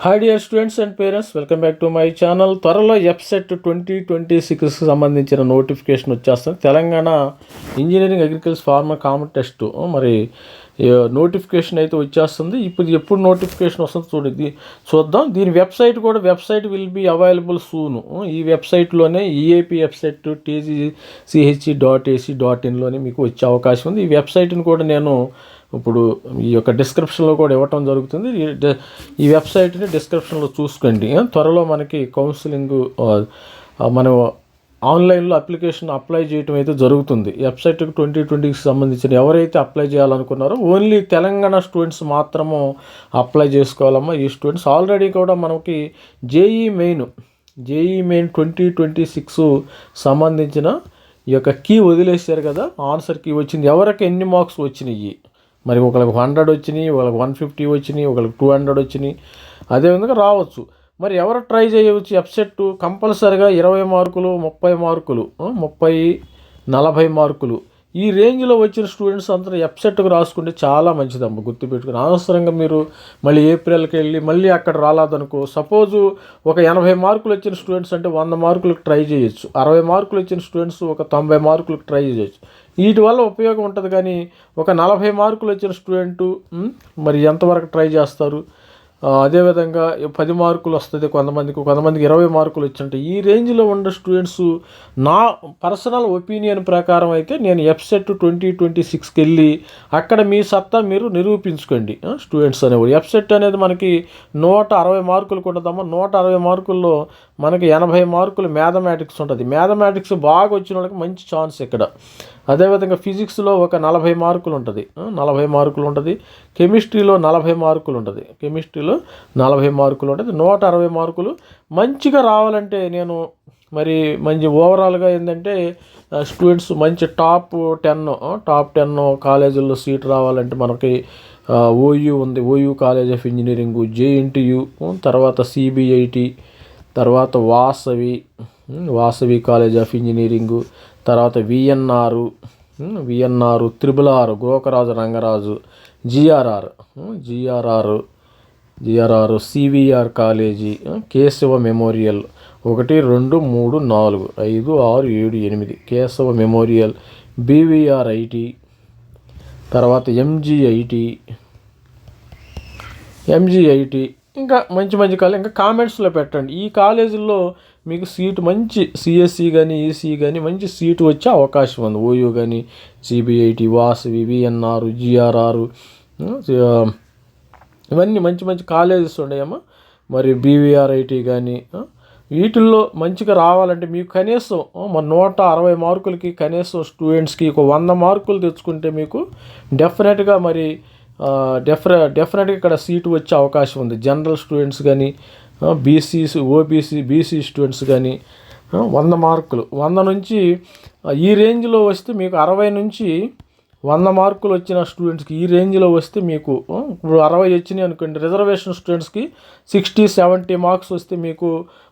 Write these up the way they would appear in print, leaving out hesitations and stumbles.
Hi dear students and parents, welcome back to my channel. త్వరలో ఎఫ్సెట్ 2026కి సంబంధించిన నోటిఫికేషన్ వచ్చేస్తుంది. Telangana engineering agriculture farmer common test మరి నోటిఫికేషన్ అయితే వచ్చేస్తుంది. ఇప్పుడు ఎప్పుడు నోటిఫికేషన్ వస్తుంది చూద్దాం. దీని website will be available soon. ఈ వెబ్సైట్లోనే ఈఏపీ వెబ్సైట్ tgch.ac.inలోనే మీకు వచ్చే అవకాశం ఉంది. ఈ వెబ్సైట్ని కూడా నేను ఇప్పుడు ఈ యొక్క డిస్క్రిప్షన్లో కూడా ఇవ్వటం జరుగుతుంది. ఈ వెబ్సైట్ని డిస్క్రిప్షన్లో చూసుకోండి. త్వరలో మనకి కౌన్సిలింగ్ మనం ఆన్లైన్లో అప్లికేషన్ అప్లై చేయడం అయితే జరుగుతుంది. వెబ్సైట్కి 2020కి సంబంధించిన ఎవరైతే అప్లై చేయాలనుకున్నారో ఓన్లీ తెలంగాణ స్టూడెంట్స్ మాత్రము అప్లై చేసుకోవాలమ్మా. ఈ స్టూడెంట్స్ ఆల్రెడీ కూడా మనకి జేఈ మెయిన్ 2026 సంబంధించిన ఈ యొక్క కీ వదిలేశారు కదా, ఆన్సర్ కీ వచ్చింది. ఎవరికి ఎన్ని మార్క్స్ వచ్చినాయి, మరి ఒకరికి 100 వచ్చినాయి, ఒకరికి 150 వచ్చినాయి, ఒకరికి 200 వచ్చినాయి, అదేవిధంగా రావచ్చు. మరి ఎవరు ట్రై చేయవచ్చు? ఎఫ్సెట్ కంపల్సరిగా 20 మార్కులు, 30 మార్కులు, 30, 40 మార్కులు ఈ రేంజ్లో వచ్చిన స్టూడెంట్స్ అందరూ ఎఫ్సెట్కి రాసుకుంటే చాలా మంచిదమ్మ. గుర్తుపెట్టుకుని అనవసరంగా మీరు మళ్ళీ ఏప్రిల్కి వెళ్ళి మళ్ళీ అక్కడ రాలేదనుకో, సపోజు ఒక 80 మార్కులు వచ్చిన స్టూడెంట్స్ అంటే 100 మార్కులకు ట్రై చేయొచ్చు. 60 మార్కులు వచ్చిన స్టూడెంట్స్ ఒక 90 మార్కులకు ట్రై చేయొచ్చు. వీటి వల్ల ఉపయోగం ఉంటుంది. కానీ ఒక 40 మార్కులు వచ్చిన స్టూడెంటు మరి ఎంతవరకు ట్రై చేస్తారు? అదేవిధంగా 10 మార్కులు వస్తుంది కొంతమందికి 20 మార్కులు వచ్చింటాయి. ఈ రేంజ్లో ఉన్న స్టూడెంట్స్ నా పర్సనల్ ఒపీనియన్ ప్రకారం అయితే నేను ఎఫ్సెట్ 2026కి వెళ్ళి అక్కడ మీ సత్తా మీరు నిరూపించుకోండి స్టూడెంట్స్ అనేవాడు. ఎఫ్సెట్ అనేది మనకి 160 మార్కులకు ఉంటుందమ్మా. 160 మార్కుల్లో మనకి 80 మార్కులు మ్యాథమెటిక్స్ ఉంటుంది. మ్యాథమెటిక్స్ బాగా వచ్చిన వాళ్ళకి మంచి ఛాన్స్ ఇక్కడ. అదేవిధంగా ఫిజిక్స్లో ఒక 40 మార్కులు ఉంటుంది, 40 మార్కులు ఉంటుంది. కెమిస్ట్రీలో 40 మార్కులు ఉంటుంది, 160 మార్కులు. మంచిగా రావాలంటే నేను మరి మంచి ఓవరాల్గా ఏంటంటే స్టూడెంట్స్ మంచి టాప్ 10 కాలేజీల్లో సీట్ రావాలంటే మనకి ఓయూ ఉంది, OU college of engineering, JNTU, తర్వాత సిబిఐటి, తర్వాత వాసవి కాలేజ్ ఆఫ్ ఇంజనీరింగు, తర్వాత VNR, triple R, Gokaraju Rangaraju, GRR, CVR college, Keshava memorial 1, 2, 3, 4, 5, 6, 7, 8 Keshava memorial, BVR IT, తర్వాత ఎంజీఐటి, ఇంకా మంచి కాలేజ్. ఇంకా కామెంట్స్లో పెట్టండి ఈ కాలేజీల్లో మీకు సీటు మంచి సిఎస్సి కానీ ఈసీ కానీ మంచి సీటు వచ్చే అవకాశం ఉంది. ఓయూ కానీ, సిబిఐటి, వాసవి, విఎన్ఆర్, జిఆర్ఆర్, ఇవన్నీ మంచి కాలేజెస్ ఉన్నాయమ్మా. మరి బీవీఆర్ ఐటీ కానీ వీటిల్లో మంచిగా రావాలంటే మీకు కనీసం 160 మార్కులకి కనీసం స్టూడెంట్స్కి ఒక 100 మార్కులు తెచ్చుకుంటే మీకు డెఫినెట్గా ఇక్కడ సీటు వచ్చే అవకాశం ఉంది. జనరల్ స్టూడెంట్స్ కానీ, బీసీ స్టూడెంట్స్ కానీ 100 మార్కులు, 100 నుంచి ఈ రేంజ్లో వస్తే మీకు 60 నుంచి 100 మార్కులు వచ్చిన స్టూడెంట్స్కి ఈ రేంజ్లో వస్తే మీకు ఇప్పుడు 60 వచ్చినాయి అనుకోండి. రిజర్వేషన్ స్టూడెంట్స్కి 60-70 మార్క్స్ వస్తే మీకు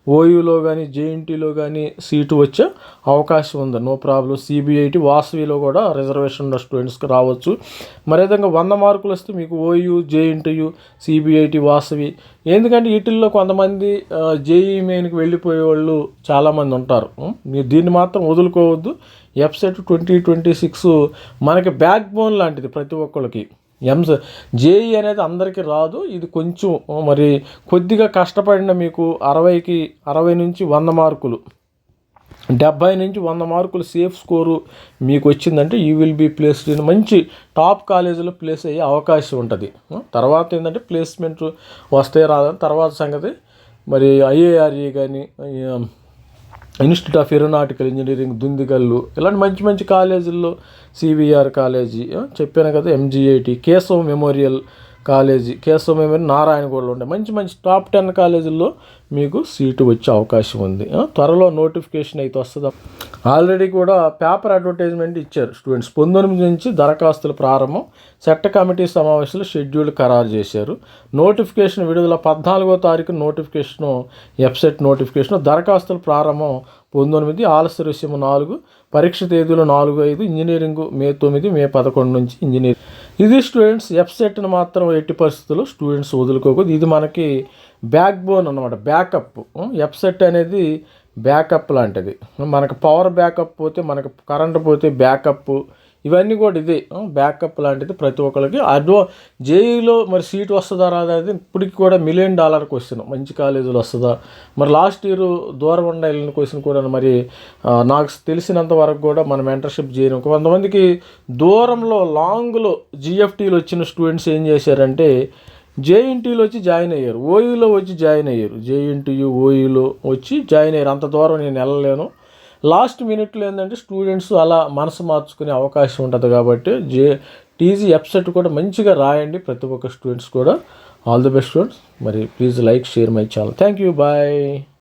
ఓయూలో కానీ జేఎన్టీలో కానీ సీటు వచ్చే అవకాశం ఉంది. No problem. సిబిఐటి, వాసవిలో కూడా రిజర్వేషన్ ఉన్న స్టూడెంట్స్కి రావచ్చు. మరి విధంగా 100 మార్కులు వస్తే మీకు ఓయూ, జేఎన్టీయు, సిబిఐటి, వాసవి. ఎందుకంటే వీటిల్లో కొంతమంది జేఈ మెయిన్కి వెళ్ళిపోయే వాళ్ళు చాలామంది ఉంటారు. మీరు దీన్ని మాత్రం వదులుకోవద్దు. ఎఫ్సెట్ 2026 మనకి బ్యాక్ బోన్ లాంటిది ప్రతి ఒక్కరికి. జేఈ అనేది అందరికీ రాదు. ఇది కొంచెం మరి కొద్దిగా కష్టపడిన మీకు 60 నుంచి 100 మార్కులు, 70 నుంచి 100 మార్కులు సేఫ్ స్కోరు మీకు వచ్చిందంటే you will be placed in మంచి టాప్ కాలేజీలో ప్లేస్ అయ్యే అవకాశం ఉంటుంది. తర్వాత ఏంటంటే ప్లేస్మెంట్ వస్తే రాదని తర్వాత సంగతి. మరి ఐఏఆర్ఈ కానీ, institute of aeronautical engineering Dundigal, ఇలాంటి మంచి కాలేజీల్లో సివిఆర్ కాలేజీ చెప్పాను కదా, ఎంజీఐటి, కేశవ మెమోరియల్ కాలేజీ, నారాయణగూడలో ఉండే మంచి టాప్ 10 కాలేజీల్లో మీకు సీటు వచ్చే అవకాశం ఉంది. త్వరలో నోటిఫికేషన్ అయితే వస్తుంది. ఆల్రెడీ కూడా పేపర్ అడ్వర్టైజ్మెంట్ ఇచ్చారు స్టూడెంట్స్. 19 నుంచి దరఖాస్తుల ప్రారంభం. సెట్ కమిటీ సమావేశాలు షెడ్యూల్ ఖరారు చేశారు. నోటిఫికేషన్ విడుదల 14వ తారీఖు నోటిఫికేషను, ఎఫ్సెట్ నోటిఫికేషను. దరఖాస్తుల ప్రారంభం 19, ఆలస్య రుసుము 4, పరీక్ష తేదీలు 4, 5, ఇంజనీరింగ్ మే 9, మే 11 నుంచి ఇది స్టూడెంట్స్ ఎఫ్సెట్ని మాత్రం ఎట్టి పరిస్థితుల్లో స్టూడెంట్స్ వదులుకోకూడదు. ఇది మనకి బ్యాక్ బోన్ అనమాట, బ్యాకప్. ఎఫ్సెట్ అనేది బ్యాకప్ లాంటిది. మనకు పవర్ బ్యాకప్ పోతే, మనకు కరెంట్ పోతే బ్యాకప్, ఇవన్నీ కూడా ఇదే బ్యాకప్ లాంటిది ప్రతి ఒక్కరికి. జేఈలో మరి సీట్ వస్తుందా రాదా అనేది ఇప్పటికి కూడా $1 మిలియన్ క్వశ్చన్. మంచి కాలేజీలో వస్తుందా? మరి లాస్ట్ ఇయర్ దూరం ఉండ వెళ్ళిన క్వశ్చన్ కూడా మరి నాకు తెలిసినంత వరకు కూడా మన మెంటర్షిప్ చేయడం కొంతమందికి దూరంలో లాంగ్లో జిఎఫ్టీలో వచ్చిన స్టూడెంట్స్ ఏం చేశారంటే జేఎన్టీలో వచ్చి జాయిన్ అయ్యారు, ఓయూలో వచ్చి జాయిన్ అయ్యారు, జేఎన్టీయు ఓయూలో వచ్చి జాయిన్ అయ్యారు. అంత దూరం నేను వెళ్ళలేను. లాస్ట్ మినిట్లో ఏంటంటే స్టూడెంట్స్ అలా మనసు మార్చుకునే అవకాశం ఉంటుంది కాబట్టి టీజీ ఎఫ్సెట్ కూడా మంచిగా రాయండి ప్రతి ఒక్క స్టూడెంట్స్ కూడా. All the best students. మరి please like, share my channel. Thank you, bye.